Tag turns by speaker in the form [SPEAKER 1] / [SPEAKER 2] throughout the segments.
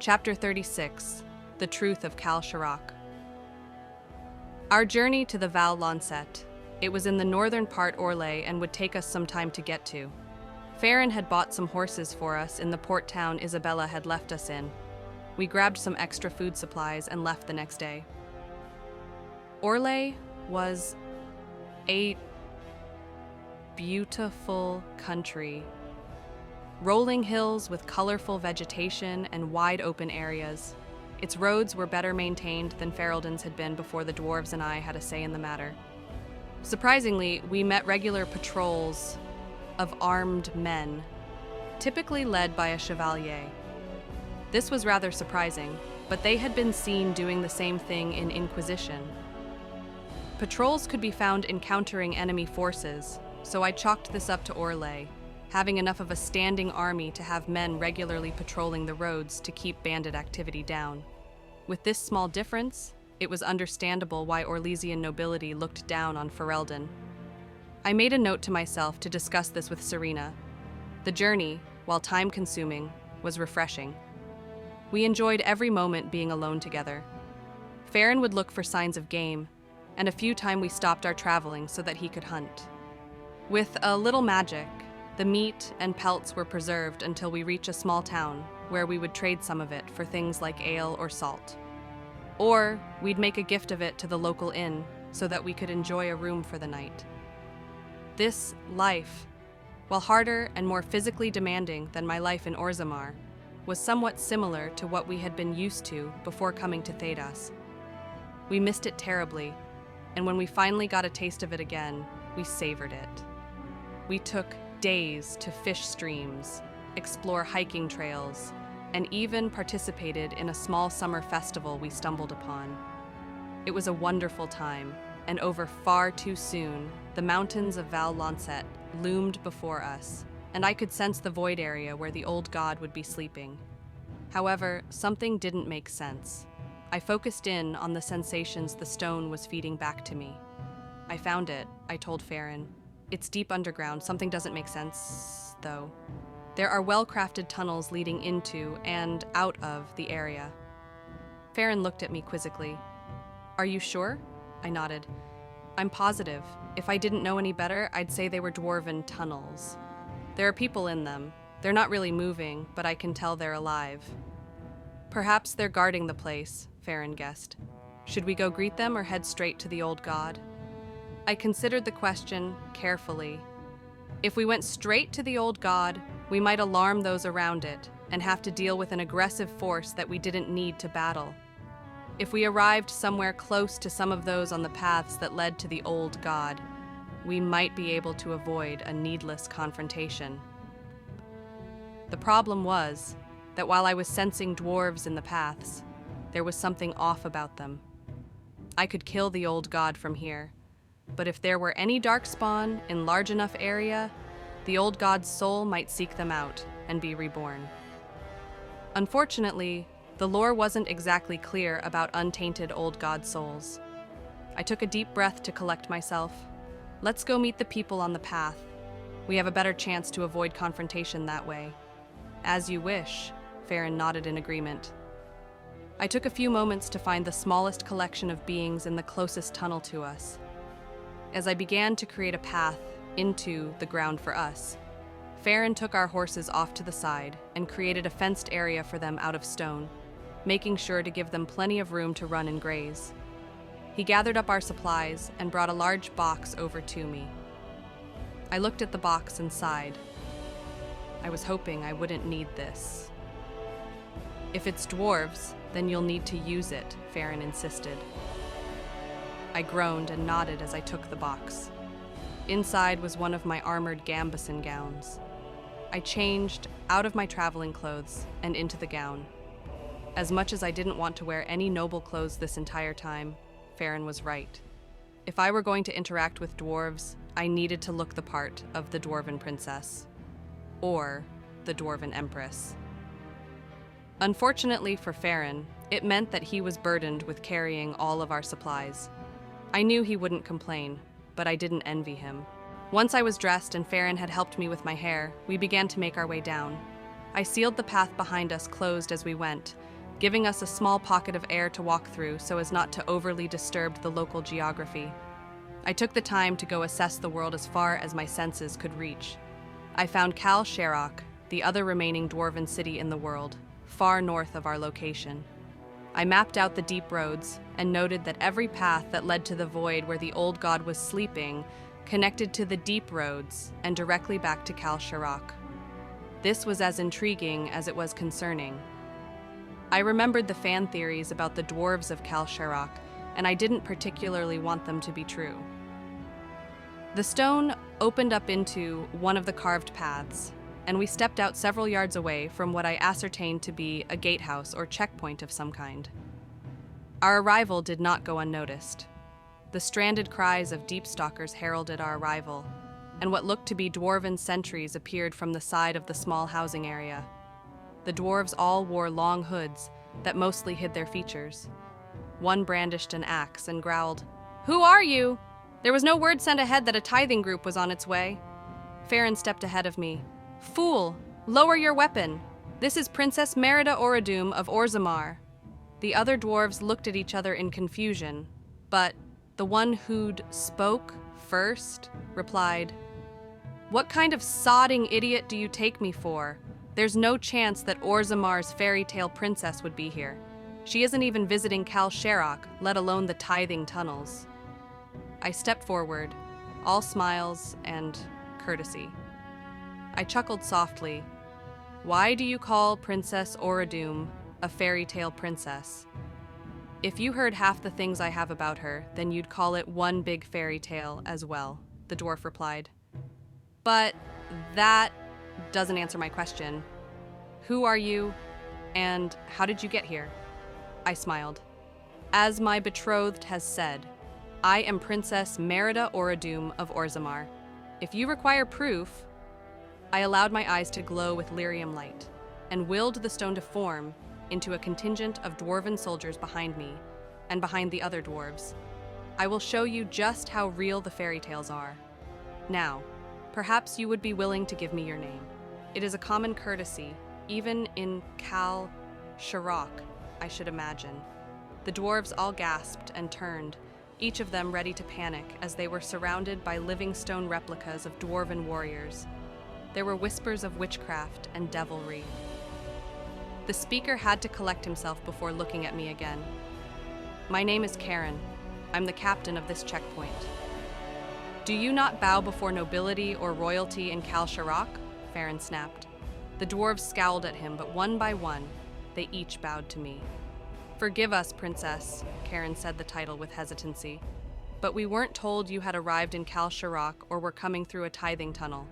[SPEAKER 1] Chapter 36, The Truth of Kal Sharok. Our journey to the Val Lancet. It was in the northern part Orlais and would take us some time to get to. Faren had bought some horses for us in the port town Isabella had left us in. We grabbed some extra food supplies and left the next day. Orlais was a beautiful country. Rolling hills with colorful vegetation and wide open areas. Its roads were better maintained than Ferelden's had been before the dwarves and I had a say in the matter. Surprisingly, we met regular patrols of armed men, typically led by a chevalier. This was rather surprising, but they had been seen doing the same thing in Inquisition. Patrols could be found encountering enemy forces, so I chalked this up to Orlais, having enough of a standing army to have men regularly patrolling the roads to keep bandit activity down. With this small difference, it was understandable why Orlesian nobility looked down on Ferelden. I made a note to myself to discuss this with Serena. The journey, while time-consuming, was refreshing. We enjoyed every moment being alone together. Faren would look for signs of game, and a few times we stopped our traveling so that he could hunt. With a little magic, the meat and pelts were preserved until we reach a small town, where we would trade some of it for things like ale or salt. Or we'd make a gift of it to the local inn so that we could enjoy a room for the night. This life, while harder and more physically demanding than my life in Orzammar, was somewhat similar to what we had been used to before coming to Thedas. We missed it terribly, and when we finally got a taste of it again, we savored it. We took days to fish streams, explore hiking trails, and even participated in a small summer festival we stumbled upon. It was a wonderful time, and over far too soon, the mountains of Val Lancet loomed before us, and I could sense the void area where the old god would be sleeping. However, something didn't make sense. I focused in on the sensations the stone was feeding back to me. I found it, I told Faren. It's deep underground. Something doesn't make sense, though. There are well-crafted tunnels leading into and out of the area. Faren looked at me quizzically. Are you sure? I nodded. I'm positive. If I didn't know any better, I'd say they were dwarven tunnels. There are people in them. They're not really moving, but I can tell they're alive. Perhaps they're guarding the place, Faren guessed. Should we go greet them or head straight to the old god? I considered the question carefully. If we went straight to the old god, we might alarm those around it and have to deal with an aggressive force that we didn't need to battle. If we arrived somewhere close to some of those on the paths that led to the old god, we might be able to avoid a needless confrontation. The problem was that while I was sensing dwarves in the paths, there was something off about them. I could kill the old god from here, but if there were any darkspawn in large enough area, the old god's soul might seek them out and be reborn. Unfortunately, the lore wasn't exactly clear about untainted old god souls. I took a deep breath to collect myself. Let's go meet the people on the path. We have a better chance to avoid confrontation that way. As you wish, Faren nodded in agreement. I took a few moments to find the smallest collection of beings in the closest tunnel to us. As I began to create a path into the ground for us, Faren took our horses off to the side and created a fenced area for them out of stone, making sure to give them plenty of room to run and graze. He gathered up our supplies and brought a large box over to me. I looked at the box and sighed. I was hoping I wouldn't need this. If it's dwarves, then you'll need to use it, Faren insisted. I groaned and nodded as I took the box. Inside was one of my armored gambeson gowns. I changed out of my traveling clothes and into the gown. As much as I didn't want to wear any noble clothes this entire time, Faren was right. If I were going to interact with dwarves, I needed to look the part of the dwarven princess. Or the dwarven empress. Unfortunately for Faren, it meant that he was burdened with carrying all of our supplies. I knew he wouldn't complain, but I didn't envy him. Once I was dressed and Faren had helped me with my hair, we began to make our way down. I sealed the path behind us closed as we went, giving us a small pocket of air to walk through so as not to overly disturb the local geography. I took the time to go assess the world as far as my senses could reach. I found Kal Sharok, the other remaining dwarven city in the world, far north of our location. I mapped out the deep roads and noted that every path that led to the void where the old god was sleeping connected to the deep roads and directly back to Kal Sharok. This was as intriguing as it was concerning. I remembered the fan theories about the dwarves of Kal Sharok, and I didn't particularly want them to be true. The stone opened up into one of the carved paths, and we stepped out several yards away from what I ascertained to be a gatehouse or checkpoint of some kind. Our arrival did not go unnoticed. The stranded cries of deep stalkers heralded our arrival, and what looked to be dwarven sentries appeared from the side of the small housing area. The dwarves all wore long hoods that mostly hid their features. One brandished an axe and growled, "Who are you? There was no word sent ahead that a tithing group was on its way." Faren stepped ahead of me. "Fool, lower your weapon. This is Princess Merida of Orzammar." The other dwarves looked at each other in confusion, but the one who'd spoke first replied, "What kind of sodding idiot do you take me for? There's no chance that Orzammar's fairy tale princess would be here. She isn't even visiting Kal Sharok, let alone the tithing tunnels." I stepped forward, all smiles and courtesy. I chuckled softly. "Why do you call Princess Oradum a fairy tale princess? If you heard half the things I have about her, then you'd call it one big fairy tale as well," the dwarf replied. "But that doesn't answer my question. Who are you, and how did you get here?" I smiled. "As my betrothed has said, I am Princess Merida of Orzammar. If you require proof..." I allowed my eyes to glow with lyrium light, and willed the stone to form into a contingent of dwarven soldiers behind me, and behind the other dwarves. "I will show you just how real the fairy tales are. Now, perhaps you would be willing to give me your name. It is a common courtesy, even in Kal Sharok, I should imagine." The dwarves all gasped and turned, each of them ready to panic as they were surrounded by living stone replicas of dwarven warriors. There were whispers of witchcraft and devilry. The speaker had to collect himself before looking at me again. "My name is Karen. I'm the captain of this checkpoint." "Do you not bow before nobility or royalty in Kal Sharok?" Faren snapped. The dwarves scowled at him, but one by one, they each bowed to me. "Forgive us, Princess," Karen said the title with hesitancy, "but we weren't told you had arrived in Kal Sharok or were coming through a tithing tunnel.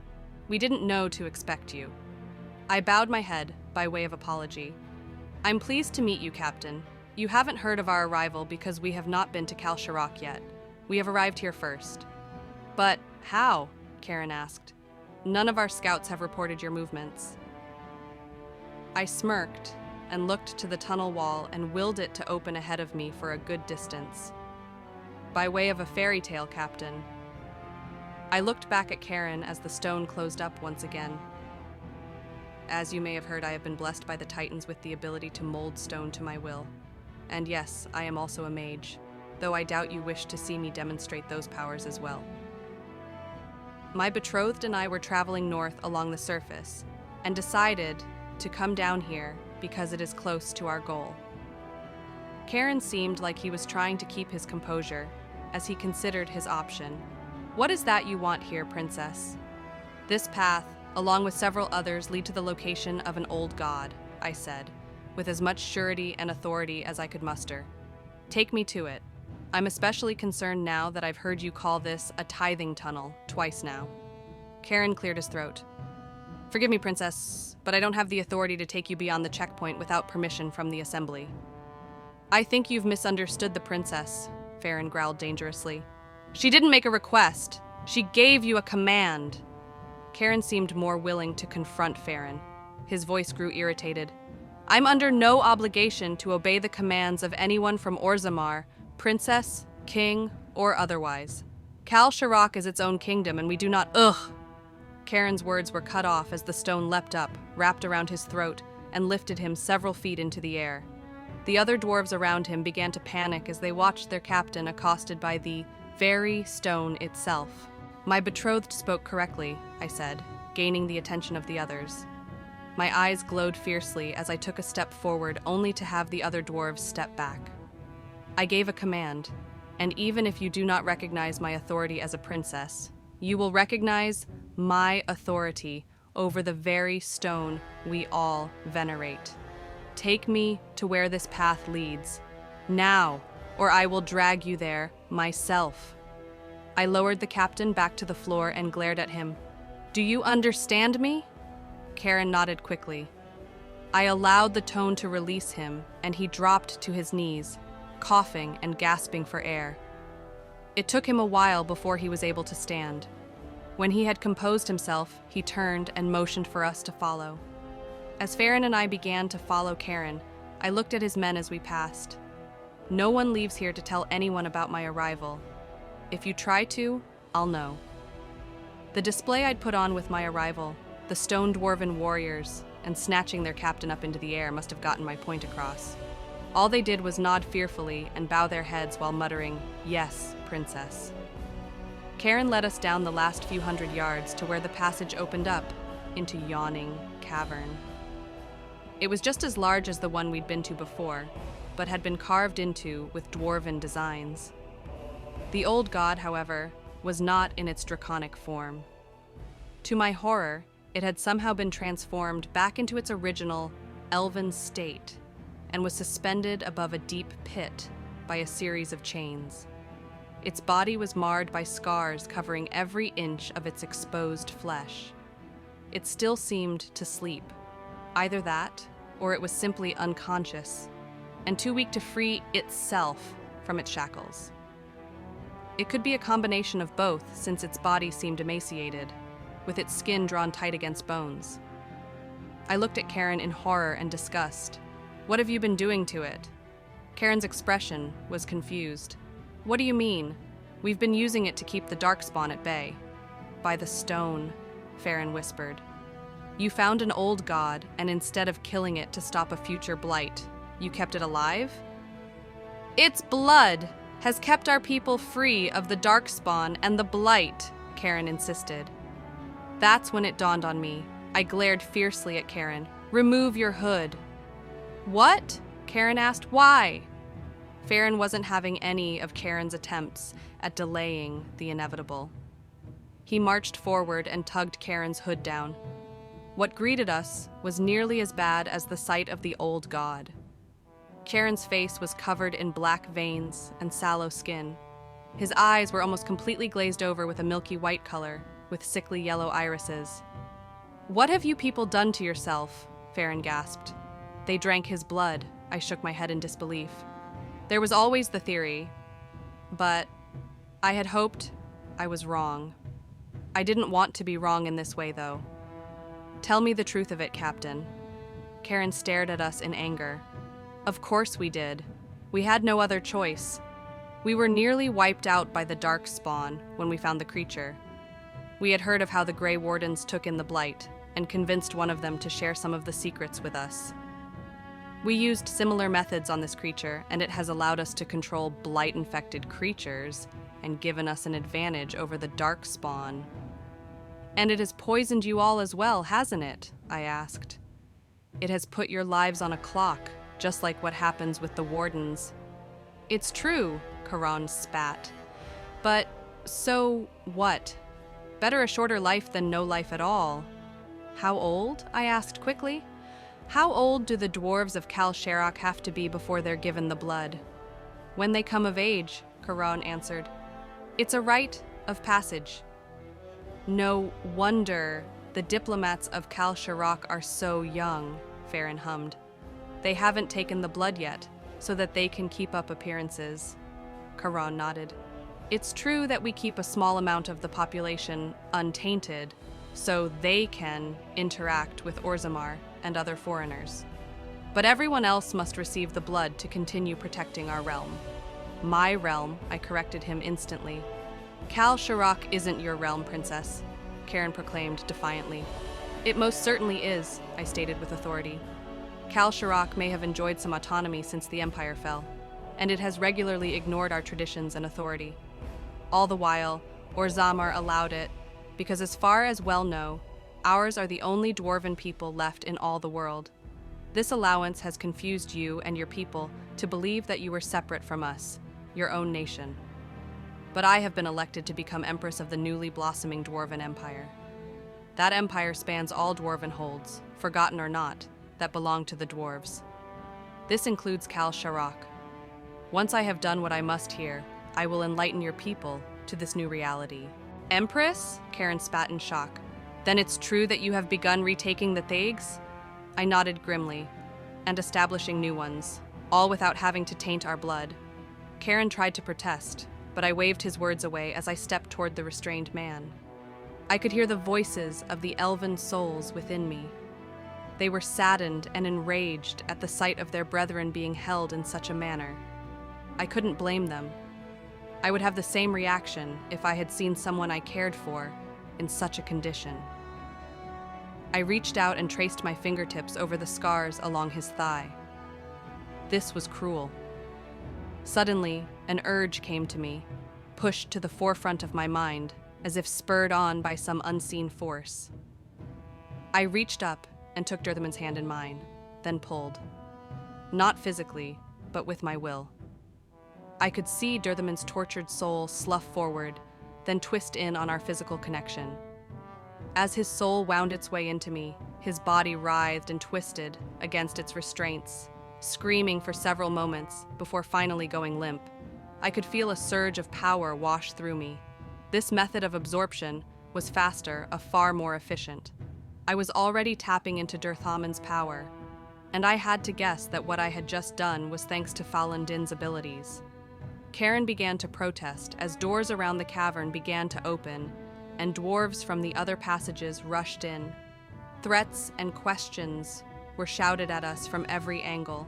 [SPEAKER 1] We didn't know to expect you." I bowed my head by way of apology. "I'm pleased to meet you, Captain. You haven't heard of our arrival because we have not been to Kal Sharok yet. We have arrived here first." "But how?" Karen asked. "None of our scouts have reported your movements." I smirked and looked to the tunnel wall and willed it to open ahead of me for a good distance. "By way of a fairy tale, Captain." I looked back at Karen as the stone closed up once again. "As you may have heard, I have been blessed by the Titans with the ability to mold stone to my will. And yes, I am also a mage, though I doubt you wish to see me demonstrate those powers as well." My betrothed and I were traveling north along the surface, and decided to come down here because it is close to our goal. Karen seemed like he was trying to keep his composure as he considered his option. "What is that you want here, Princess?" "This path, along with several others, lead to the location of an old god," I said, with as much surety and authority as I could muster. "Take me to it. I'm especially concerned now that I've heard you call this a tithing tunnel twice now." Karen cleared his throat. "Forgive me, Princess, but I don't have the authority to take you beyond the checkpoint without permission from the Assembly." "I think you've misunderstood the Princess," Faren growled dangerously. "She didn't make a request. She gave you a command." Karen seemed more willing to confront Faren. His voice grew irritated. "I'm under no obligation to obey the commands of anyone from Orzammar, princess, king, or otherwise. Kal Sharok is its own kingdom, and we do not— Ugh!" Karen's words were cut off as the stone leapt up, wrapped around his throat, and lifted him several feet into the air. The other dwarves around him began to panic as they watched their captain accosted by the very stone itself. "My betrothed spoke correctly," I said, gaining the attention of the others. My eyes glowed fiercely as I took a step forward, only to have the other dwarves step back. I gave a command, and even if you do not recognize my authority as a princess, you will recognize my authority over the very stone we all venerate. Take me to where this path leads, now, or I will drag you there myself. I lowered the captain back to the floor and glared at him. "Do you understand me?" Karen nodded quickly. I allowed the tone to release him, and he dropped to his knees, coughing and gasping for air. It took him a while before he was able to stand. When he had composed himself, he turned and motioned for us to follow. As Faren and I began to follow Karen, I looked at his men as we passed. "No one leaves here to tell anyone about my arrival. If you try to, I'll know." The display I'd put on with my arrival, the stone dwarven warriors, and snatching their captain up into the air must have gotten my point across. All they did was nod fearfully and bow their heads while muttering, "Yes, princess." Karen led us down the last few hundred yards to where the passage opened up into yawning cavern. It was just as large as the one we'd been to before, but had been carved into with dwarven designs. The old god, however, was not in its draconic form. To my horror, it had somehow been transformed back into its original elven state and was suspended above a deep pit by a series of chains. Its body was marred by scars covering every inch of its exposed flesh. It still seemed to sleep. Either that, or it was simply unconscious and too weak to free itself from its shackles. It could be a combination of both, since its body seemed emaciated, with its skin drawn tight against bones. I looked at Karen in horror and disgust. "What have you been doing to it?" Karen's expression was confused. "What do you mean? We've been using it to keep the darkspawn at bay." "By the stone," Faren whispered. "You found an old god, and instead of killing it to stop a future blight, you kept it alive?" "Its blood has kept our people free of the darkspawn and the blight," Karen insisted. That's when it dawned on me. I glared fiercely at Karen. "Remove your hood." "What?" Karen asked. "Why?" Faren wasn't having any of Karen's attempts at delaying the inevitable. He marched forward and tugged Karen's hood down. What greeted us was nearly as bad as the sight of the old god. Karen's face was covered in black veins and sallow skin. His eyes were almost completely glazed over with a milky white color, with sickly yellow irises. "What have you people done to yourself?" Faren gasped. "They drank his blood." I shook my head in disbelief. There was always the theory, but I had hoped I was wrong. I didn't want to be wrong in this way, though. "Tell me the truth of it, Captain." Karen stared at us in anger. "Of course we did. We had no other choice. We were nearly wiped out by the darkspawn when we found the creature. We had heard of how the Grey Wardens took in the Blight and convinced one of them to share some of the secrets with us. We used similar methods on this creature, and it has allowed us to control Blight-infected creatures and given us an advantage over the darkspawn." "And it has poisoned you all as well, hasn't it?" I asked. "It has put your lives on a clock, just like what happens with the Wardens." "It's true," Karan spat. "But so what? Better a shorter life than no life at all." "How old?" I asked quickly. "How old do the dwarves of Kal Sharok have to be before they're given the blood?" "When they come of age," Karan answered. "It's a rite of passage." "No wonder the diplomats of Kal Sharok are so young," Faren hummed. "They haven't taken the blood yet, so that they can keep up appearances." Karan nodded. "It's true that we keep a small amount of the population untainted, so they can interact with Orzammar and other foreigners. But everyone else must receive the blood to continue protecting our realm." "My realm," I corrected him instantly. "Kal Sharok isn't your realm, princess," Karen proclaimed defiantly. "It most certainly is," I stated with authority. Kal Sharok may have enjoyed some autonomy since the Empire fell, and it has regularly ignored our traditions and authority. All the while, Orzammar allowed it, because as far as well know, ours are the only dwarven people left in all the world. This allowance has confused you and your people to believe that you were separate from us, your own nation. But I have been elected to become Empress of the newly blossoming Dwarven Empire. That empire spans all Dwarven holds, forgotten or not, that belong to the dwarves. This includes Kal Sharok. Once I have done what I must here, I will enlighten your people to this new reality. Empress? Karen spat in shock. Then it's true that you have begun retaking the Thags? I nodded grimly, and establishing new ones, all without having to taint our blood. Karen tried to protest, but I waved his words away as I stepped toward the restrained man. I could hear the voices of the elven souls within me. They were saddened and enraged at the sight of their brethren being held in such a manner. I couldn't blame them. I would have the same reaction if I had seen someone I cared for in such a condition. I reached out and traced my fingertips over the scars along his thigh. This was cruel. Suddenly, an urge came to me, pushed to the forefront of my mind, as if spurred on by some unseen force. I reached up and took Dirthaman's hand in mine, then pulled. Not physically, but with my will. I could see Dirthaman's tortured soul slough forward, then twist in on our physical connection. As his soul wound its way into me, his body writhed and twisted against its restraints, screaming for several moments before finally going limp. I could feel a surge of power wash through me. This method of absorption was faster, far more efficient. I was already tapping into Dirthaman's power, and I had to guess that what I had just done was thanks to Falun Din's abilities. Karen began to protest as doors around the cavern began to open, and dwarves from the other passages rushed in. Threats and questions were shouted at us from every angle.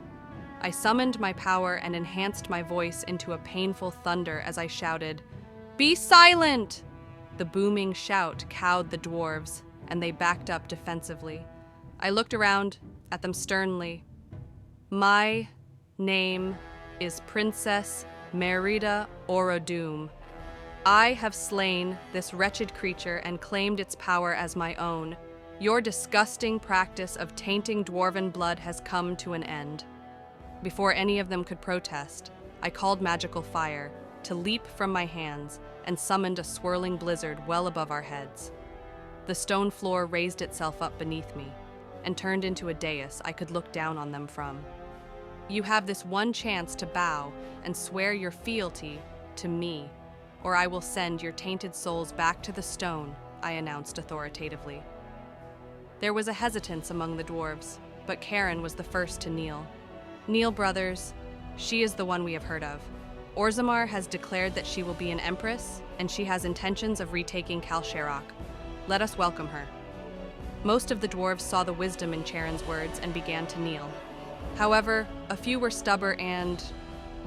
[SPEAKER 1] I summoned my power and enhanced my voice into a painful thunder as I shouted, "Be silent!" The booming shout cowed the dwarves, and they backed up defensively. I looked around at them sternly. "My name is Princess Merida Orodum. I have slain this wretched creature and claimed its power as my own. Your disgusting practice of tainting dwarven blood has come to an end." Before any of them could protest, I called magical fire to leap from my hands and summoned a swirling blizzard well above our heads. The stone floor raised itself up beneath me and turned into a dais I could look down on them from. "You have this one chance to bow and swear your fealty to me, or I will send your tainted souls back to the stone," I announced authoritatively. There was a hesitance among the dwarves, but Karen was the first to kneel. "Kneel, brothers. She is the one we have heard of. Orzammar has declared that she will be an empress, and she has intentions of retaking Kal Sharok. Let us welcome her." Most of the dwarves saw the wisdom in Charon's words and began to kneel. However, a few were stubborn and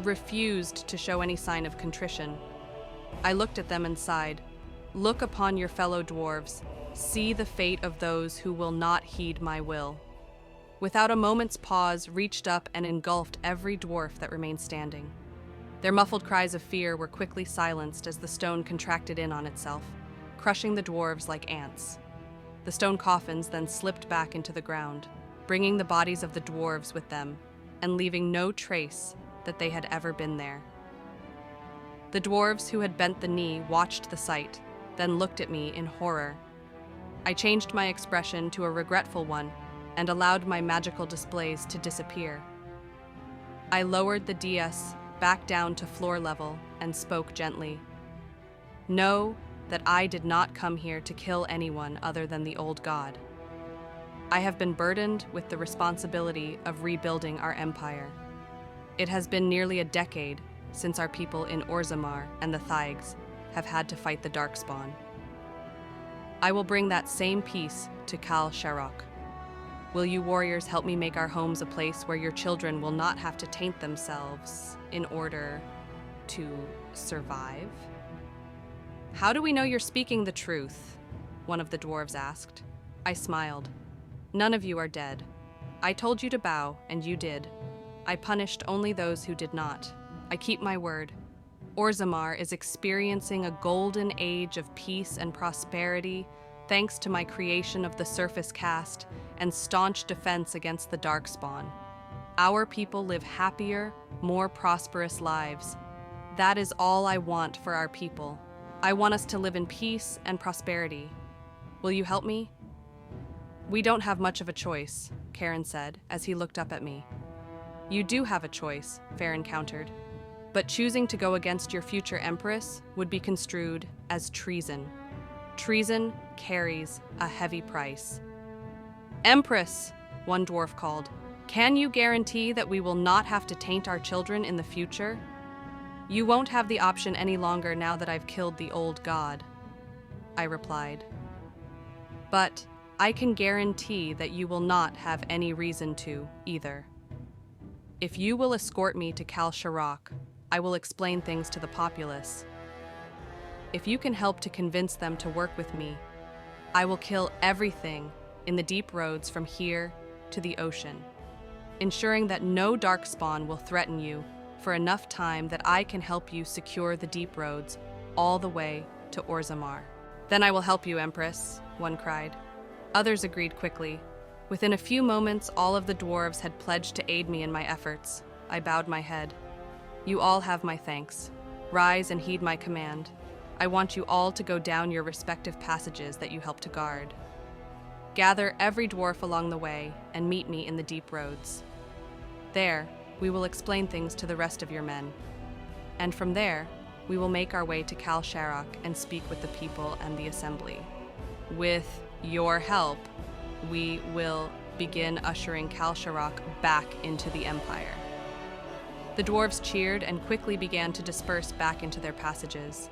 [SPEAKER 1] refused to show any sign of contrition. I looked at them and sighed. "Look upon your fellow dwarves. See the fate of those who will not heed my will." Without a moment's pause, reached up and engulfed every dwarf that remained standing. Their muffled cries of fear were quickly silenced as the stone contracted in on itself, crushing the dwarves like ants. The stone coffins then slipped back into the ground, bringing the bodies of the dwarves with them, and leaving no trace that they had ever been there. The dwarves who had bent the knee watched the sight, then looked at me in horror. I changed my expression to a regretful one and allowed my magical displays to disappear. I lowered the dais back down to floor level and spoke gently. "Know that I did not come here to kill anyone other than the old god. I have been burdened with the responsibility of rebuilding our empire. It has been nearly a decade since our people in Orzammar and the Thags have had to fight the Darkspawn. I will bring that same peace to Kal Sharok. Will you warriors help me make our homes a place where your children will not have to taint themselves in order to survive?" "How do we know you're speaking the truth?" one of the dwarves asked. I smiled. "None of you are dead. I told you to bow, and you did. I punished only those who did not. I keep my word. Orzammar is experiencing a golden age of peace and prosperity thanks to my creation of the surface caste and staunch defense against the darkspawn. Our people live happier, more prosperous lives. That is all I want for our people. I want us to live in peace and prosperity. Will you help me? We don't have much of a choice, Karen said as he looked up at me. You do have a choice, Faren countered. But choosing to go against your future empress would be construed as treason. Treason carries a heavy price. Empress, one dwarf called, can you guarantee that we will not have to taint our children in the future? You won't have the option any longer now that I've killed the old god, I replied. But I can guarantee that you will not have any reason to, either. If you will escort me to Kal Sharok, I will explain things to the populace. If you can help to convince them to work with me, I will kill everything in the deep roads from here to the ocean, ensuring that no darkspawn will threaten you for enough time that I can help you secure the deep roads all the way to Orzammar. Then I will help you, Empress, one cried. Others agreed quickly. Within a few moments, all of the dwarves had pledged to aid me in my efforts. I bowed my head. You all have my thanks. Rise and heed my command. I want you all to go down your respective passages that you help to guard. Gather every dwarf along the way and meet me in the deep roads. There, we will explain things to the rest of your men. And from there, we will make our way to Kal Sharok and speak with the people and the assembly. With your help, we will begin ushering Kal Sharok back into the Empire. The dwarves cheered and quickly began to disperse back into their passages.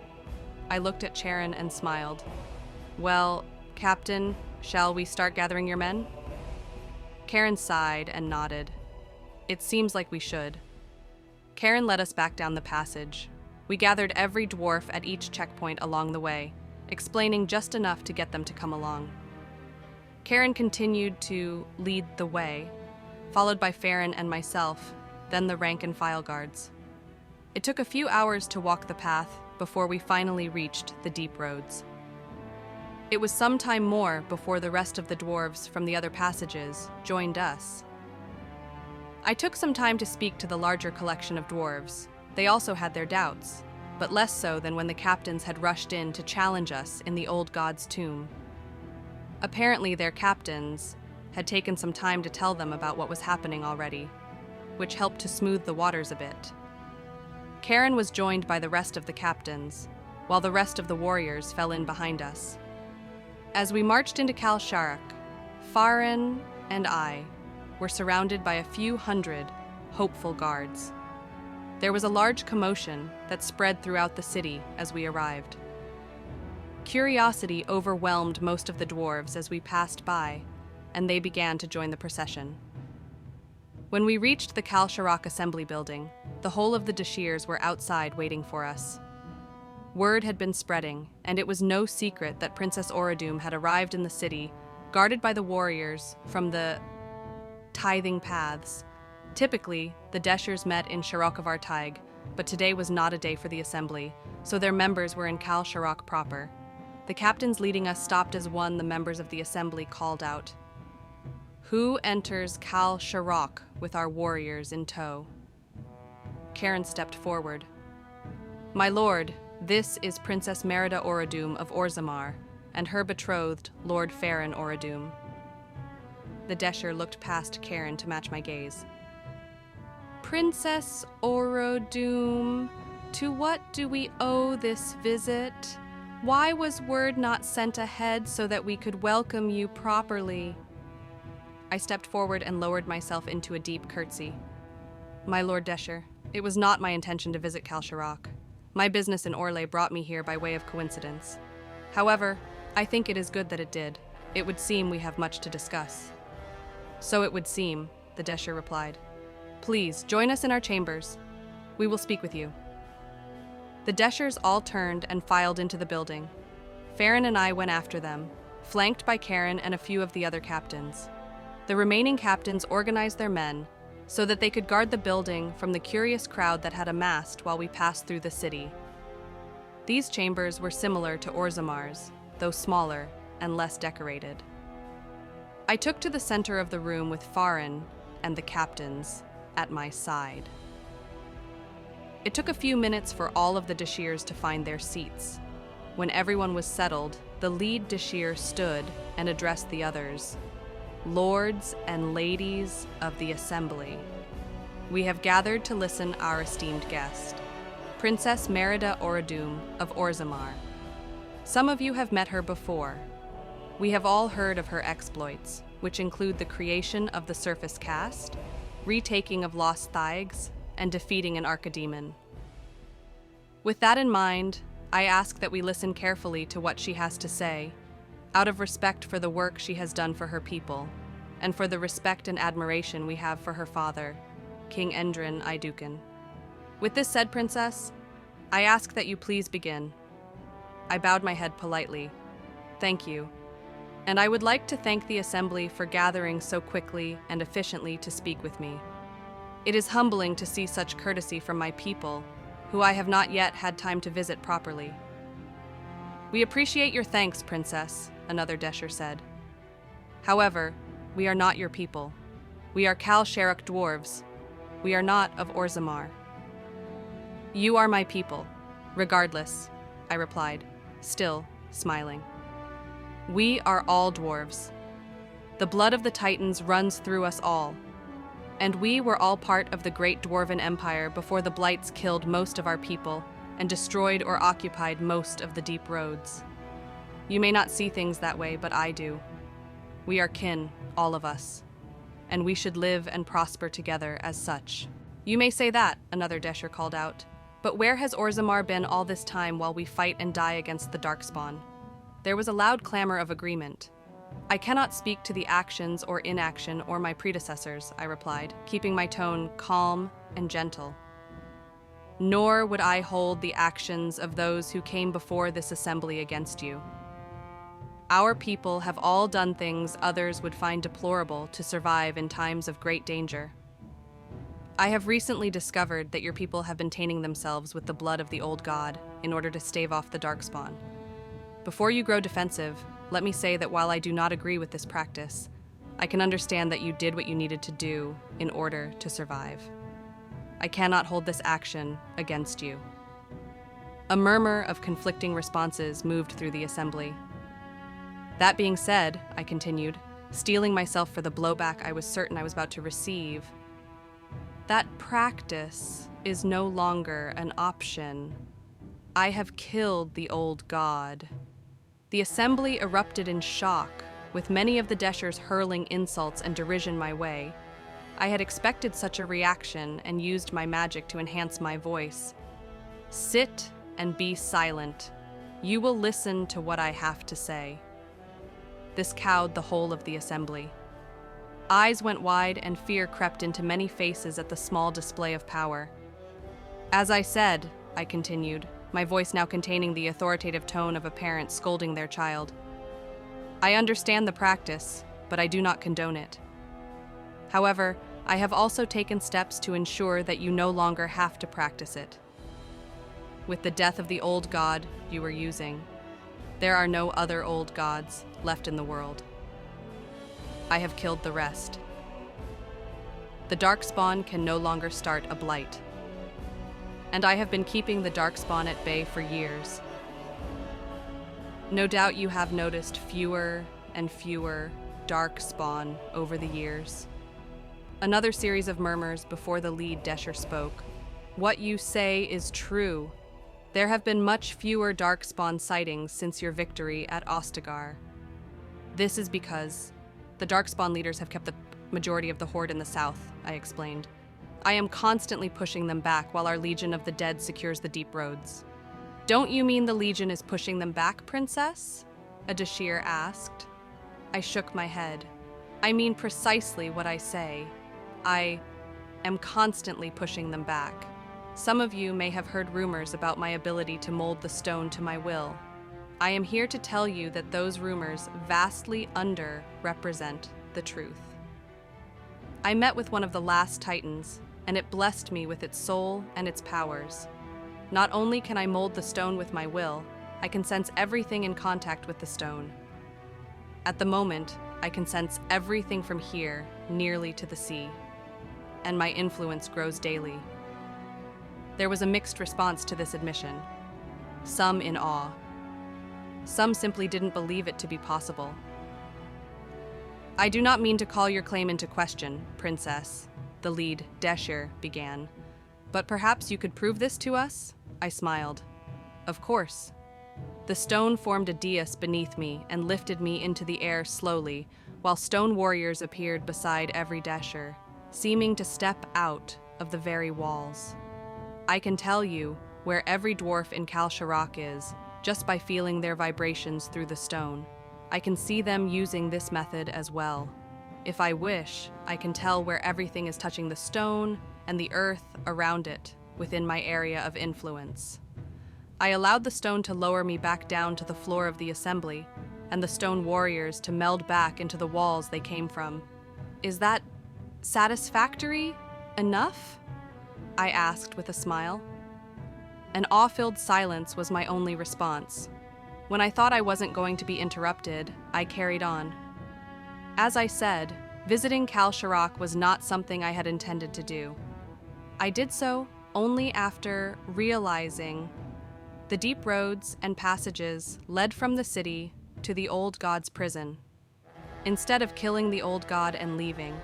[SPEAKER 1] I looked at Charon and smiled. Well, Captain, shall we start gathering your men? Karen sighed and nodded. It seems like we should. Karen led us back down the passage. We gathered every dwarf at each checkpoint along the way, explaining just enough to get them to come along. Karen continued to lead the way, followed by Faren and myself, then the rank and file guards. It took a few hours to walk the path before we finally reached the deep roads. It was some time more before the rest of the dwarves from the other passages joined us. I took some time to speak to the larger collection of dwarves. They also had their doubts, but less so than when the captains had rushed in to challenge us in the old god's tomb. Apparently their captains had taken some time to tell them about what was happening already, which helped to smooth the waters a bit. Karen was joined by the rest of the captains, while the rest of the warriors fell in behind us. As we marched into Kal Sharok, Faren and I were surrounded by a few hundred hopeful guards. There was a large commotion that spread throughout the city as we arrived. Curiosity overwhelmed most of the dwarves as we passed by, and they began to join the procession. When we reached the Kal Sharok assembly building, the whole of the Dashirs were outside waiting for us. Word had been spreading, and it was no secret that Princess Oradum had arrived in the city, guarded by the warriors from the tithing paths. Typically, the Dashirs met in Sharokavar Taig, but today was not a day for the assembly, so their members were in Kal Sharok proper. The captains leading us stopped as one the members of the assembly called out, "Who enters Kal Sharok with our warriors in tow?" Karen stepped forward. "My lord, this is Princess Merida Oradum of Orzammar, and her betrothed, Lord Faren Oradum." The Dashir looked past Karen to match my gaze. "Princess Oradum, to what do we owe this visit? Why was word not sent ahead so that we could welcome you properly?" I stepped forward and lowered myself into a deep curtsy. "My Lord Dashir, it was not my intention to visit Kal Sharok. My business in Orlais brought me here by way of coincidence. However, I think it is good that it did. It would seem we have much to discuss." "So it would seem," the Dashir replied. "Please, join us in our chambers. We will speak with you." The Dashirs all turned and filed into the building. Faren and I went after them, flanked by Karen and a few of the other captains. The remaining captains organized their men so that they could guard the building from the curious crowd that had amassed while we passed through the city. These chambers were similar to Orzamar's, though smaller and less decorated. I took to the center of the room with Faren and the captains at my side. It took a few minutes for all of the Dashirs to find their seats. When everyone was settled, the lead Dashir stood and addressed the others. Lords and ladies of the assembly, we have gathered to listen our esteemed guest, Princess Merida of Orzammar. Some of you have met her before. We have all heard of her exploits, which include the creation of the surface caste, retaking of lost Thaigs, and defeating an archidemon. With that in mind, I ask that we listen carefully to what she has to say, out of respect for the work she has done for her people, and for the respect and admiration we have for her father, King Endrin Iduken. With this said, Princess, I ask that you please begin. I bowed my head politely. Thank you. And I would like to thank the Assembly for gathering so quickly and efficiently to speak with me. It is humbling to see such courtesy from my people, who I have not yet had time to visit properly. We appreciate your thanks, Princess, another Deshir said. However, we are not your people. We are Kal Sharok dwarves. We are not of Orzammar. You are my people, regardless, I replied, still smiling. We are all dwarves. The blood of the Titans runs through us all, and we were all part of the great Dwarven Empire before the Blights killed most of our people and destroyed or occupied most of the deep roads. You may not see things that way, but I do. We are kin, all of us, and we should live and prosper together as such. You may say that, another Deshir called out, but where has Orzammar been all this time while we fight and die against the Darkspawn? There was a loud clamor of agreement. I cannot speak to the actions or inaction or my predecessors, I replied, keeping my tone calm and gentle. Nor would I hold the actions of those who came before this assembly against you. Our people have all done things others would find deplorable to survive in times of great danger. I have recently discovered that your people have been tainting themselves with the blood of the old god in order to stave off the Darkspawn. Before you grow defensive, let me say that while I do not agree with this practice, I can understand that you did what you needed to do in order to survive. I cannot hold this action against you. A murmur of conflicting responses moved through the assembly. That being said, I continued, steeling myself for the blowback I was certain I was about to receive, that practice is no longer an option. I have killed the old god. The assembly erupted in shock, with many of the Deshirs hurling insults and derision my way. I had expected such a reaction and used my magic to enhance my voice. Sit and be silent. You will listen to what I have to say. This cowed the whole of the assembly. Eyes went wide and fear crept into many faces at the small display of power. As I said, I continued, my voice now containing the authoritative tone of a parent scolding their child. I understand the practice, but I do not condone it. However, I have also taken steps to ensure that you no longer have to practice it. With the death of the old god you were using, there are no other old gods left in the world. I have killed the rest. The Darkspawn can no longer start a blight. And I have been keeping the Darkspawn at bay for years. No doubt you have noticed fewer and fewer Darkspawn over the years. Another series of murmurs before the lead Deshir spoke. What you say is true. There have been much fewer Darkspawn sightings since your victory at Ostagar. This is because the Darkspawn leaders have kept the majority of the Horde in the south, I explained. I am constantly pushing them back while our Legion of the Dead secures the deep roads. Don't you mean the Legion is pushing them back, Princess? A Dashir asked. I shook my head. I mean precisely what I say. I am constantly pushing them back. Some of you may have heard rumors about my ability to mold the stone to my will. I am here to tell you that those rumors vastly underrepresent the truth. I met with one of the last titans, and it blessed me with its soul and its powers. Not only can I mold the stone with my will, I can sense everything in contact with the stone. At the moment, I can sense everything from here, nearly to the sea, and my influence grows daily. There was a mixed response to this admission. Some in awe. Some simply didn't believe it to be possible. I do not mean to call your claim into question, Princess, the lead Desher began. But perhaps you could prove this to us? I smiled. Of course. The stone formed a dais beneath me and lifted me into the air slowly, while stone warriors appeared beside every Desher, seeming to step out of the very walls. I can tell you where every dwarf in Kal Sharok is, just by feeling their vibrations through the stone. I can see them using this method as well. If I wish, I can tell where everything is touching the stone and the earth around it within my area of influence. I allowed the stone to lower me back down to the floor of the assembly, and the stone warriors to meld back into the walls they came from. Is that satisfactory enough? I asked with a smile. An awe-filled silence was my only response. When I thought I wasn't going to be interrupted, I carried on. As I said, visiting Kal Sharok was not something I had intended to do. I did so only after realizing the deep roads and passages led from the city to the old god's prison. Instead of killing the old god and leaving,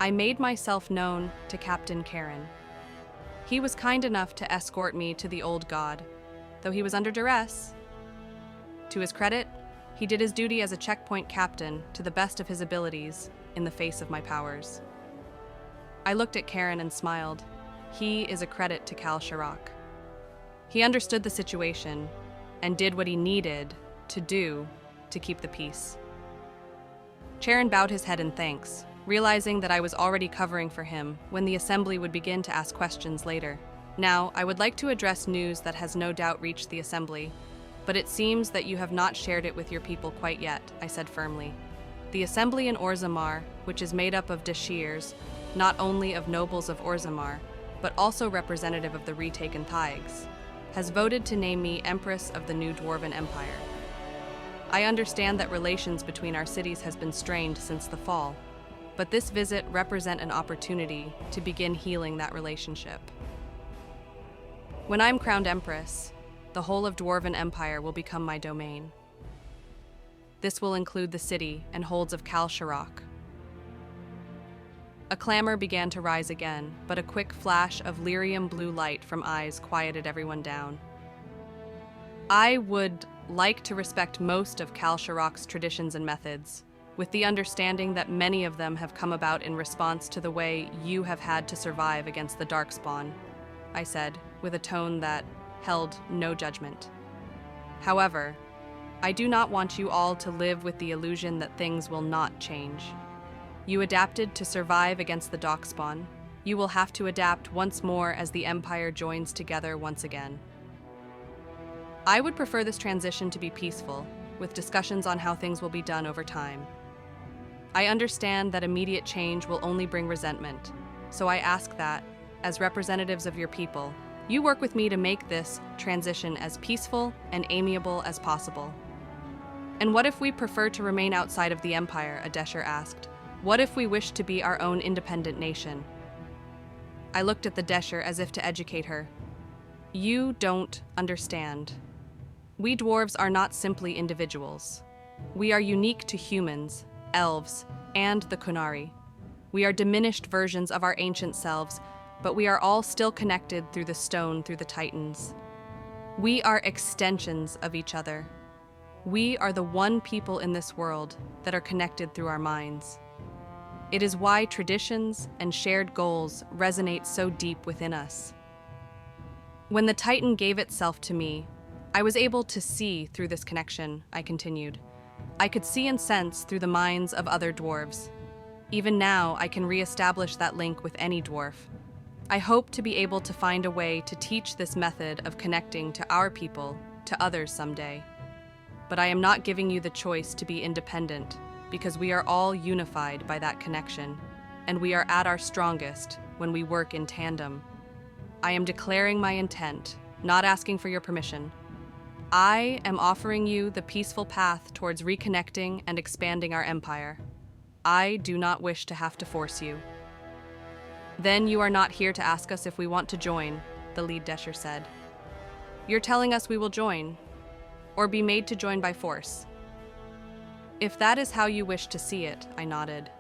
[SPEAKER 1] I made myself known to Captain Karen. He was kind enough to escort me to the old god, though he was under duress. To his credit, he did his duty as a checkpoint captain to the best of his abilities in the face of my powers. I looked at Karen and smiled. He is a credit to Kal Sharok. He understood the situation and did what he needed to do to keep the peace. Charon bowed his head in thanks, realizing that I was already covering for him when the assembly would begin to ask questions later. Now, I would like to address news that has no doubt reached the assembly, but it seems that you have not shared it with your people quite yet, I said firmly. The assembly in Orzammar, which is made up of Deshirs, not only of nobles of Orzammar, but also representative of the retaken Thaigs, has voted to name me Empress of the new Dwarven Empire. I understand that relations between our cities has been strained since the fall, but this visit represents an opportunity to begin healing that relationship. When I'm crowned Empress, the whole of Dwarven Empire will become my domain. This will include the city and holds of Kal Sharok. A clamor began to rise again, but a quick flash of lyrium blue light from eyes quieted everyone down. I would like to respect most of Kal Sharok's traditions and methods, with the understanding that many of them have come about in response to the way you have had to survive against the Darkspawn, I said, with a tone that held no judgment. However, I do not want you all to live with the illusion that things will not change. You adapted to survive against the Darkspawn. You will have to adapt once more as the Empire joins together once again. I would prefer this transition to be peaceful, with discussions on how things will be done over time. I understand that immediate change will only bring resentment, so I ask that, as representatives of your people, you work with me to make this transition as peaceful and amiable as possible. And what if we prefer to remain outside of the Empire? A Desher asked. What if we wish to be our own independent nation? I looked at the Desher as if to educate her. You don't understand. We dwarves are not simply individuals. We are unique to humans, elves, and the Kunari. We are diminished versions of our ancient selves, but we are all still connected through the stone, through the Titans. We are extensions of each other. We are the one people in this world that are connected through our minds. It is why traditions and shared goals resonate so deep within us. When the Titan gave itself to me, I was able to see through this connection, I continued. I could see and sense through the minds of other dwarves. Even now, I can re-establish that link with any dwarf. I hope to be able to find a way to teach this method of connecting to our people to others someday. But I am not giving you the choice to be independent, because we are all unified by that connection. and we are at our strongest when we work in tandem. I am declaring my intent, not asking for your permission. I am offering you the peaceful path towards reconnecting and expanding our empire. I do not wish to have to force you. Then you are not here to ask us if we want to join, the lead Desher said. You're telling us we will join, or be made to join by force. If that is how you wish to see it, I nodded.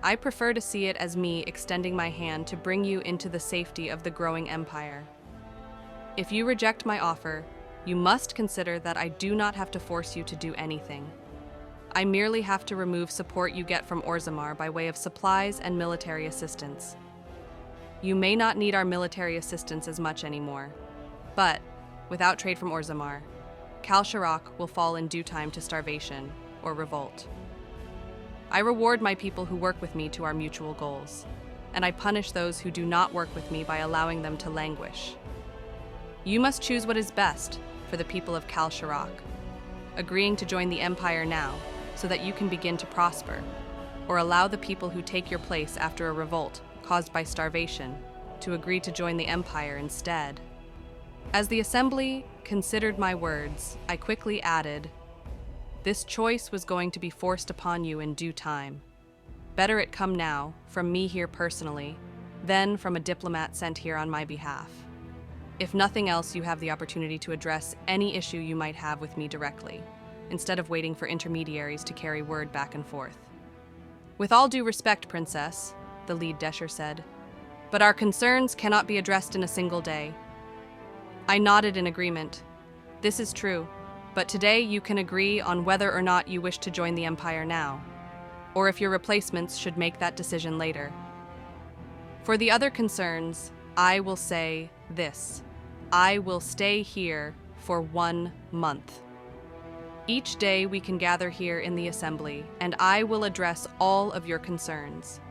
[SPEAKER 1] I prefer to see it as me extending my hand to bring you into the safety of the growing empire. If you reject my offer, you must consider that I do not have to force you to do anything. I merely have to remove support you get from Orzammar by way of supplies and military assistance. You may not need our military assistance as much anymore, but without trade from Orzammar, Kal Sharok will fall in due time to starvation or revolt. I reward my people who work with me to our mutual goals, and I punish those who do not work with me by allowing them to languish. You must choose what is best for the people of Kal Sharok, agreeing to join the Empire now so that you can begin to prosper, or allow the people who take your place after a revolt caused by starvation to agree to join the Empire instead. As the assembly considered my words, I quickly added, this choice was going to be forced upon you in due time. Better it come now, from me here personally, than from a diplomat sent here on my behalf. If nothing else, you have the opportunity to address any issue you might have with me directly, instead of waiting for intermediaries to carry word back and forth. With all due respect, Princess, the lead Desher said, but our concerns cannot be addressed in a single day. I nodded in agreement. This is true, but today you can agree on whether or not you wish to join the Empire now, or if your replacements should make that decision later. For the other concerns, I will say this. I will stay here for 1 month. Each day we can gather here in the assembly, and I will address all of your concerns.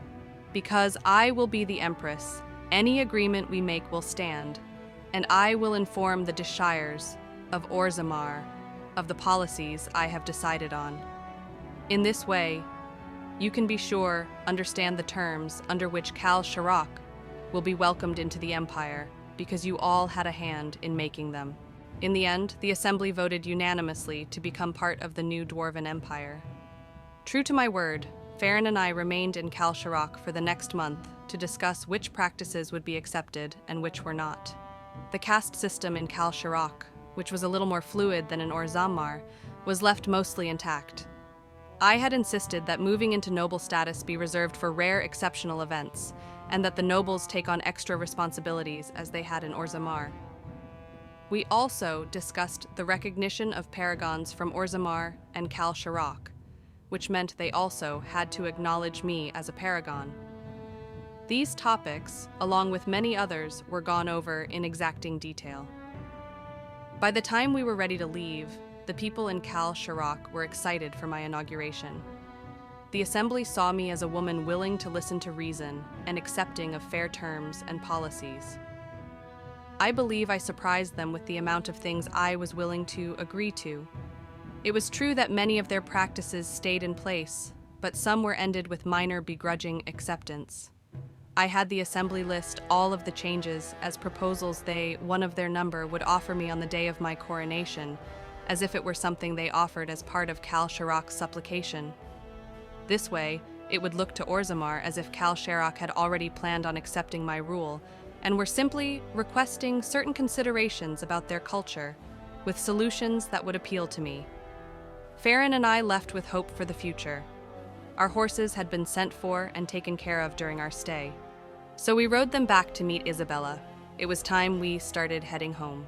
[SPEAKER 1] Because I will be the Empress, any agreement we make will stand, and I will inform the Deshires of Orzammar of the policies I have decided on. In this way, you can be sure understand the terms under which Kal Sharok will be welcomed into the Empire, because you all had a hand in making them. In the end, the Assembly voted unanimously to become part of the new Dwarven Empire. True to my word, Faren and I remained in Kal Sharok for the next month to discuss which practices would be accepted and which were not. The caste system in Kal Sharok, which was a little more fluid than in Orzammar, was left mostly intact. I had insisted that moving into noble status be reserved for rare exceptional events, and that the nobles take on extra responsibilities as they had in Orzammar. We also discussed the recognition of paragons from Orzammar and Kal Sharok, which meant they also had to acknowledge me as a paragon. These topics, along with many others, were gone over in exacting detail. By the time we were ready to leave, the people in Kal Sharok were excited for my inauguration. The assembly saw me as a woman willing to listen to reason and accepting of fair terms and policies. I believe I surprised them with the amount of things I was willing to agree to. It was true that many of their practices stayed in place, but some were ended with minor begrudging acceptance. I had the assembly list all of the changes as proposals they, one of their number, would offer me on the day of my coronation, as if it were something they offered as part of Kal Sharok's supplication. This way, it would look to Orzammar as if Kal Sharok had already planned on accepting my rule, and were simply requesting certain considerations about their culture, with solutions that would appeal to me. Faren and I left with hope for the future. Our horses had been sent for and taken care of during our stay, so we rode them back to meet Isabella. It was time we started heading home.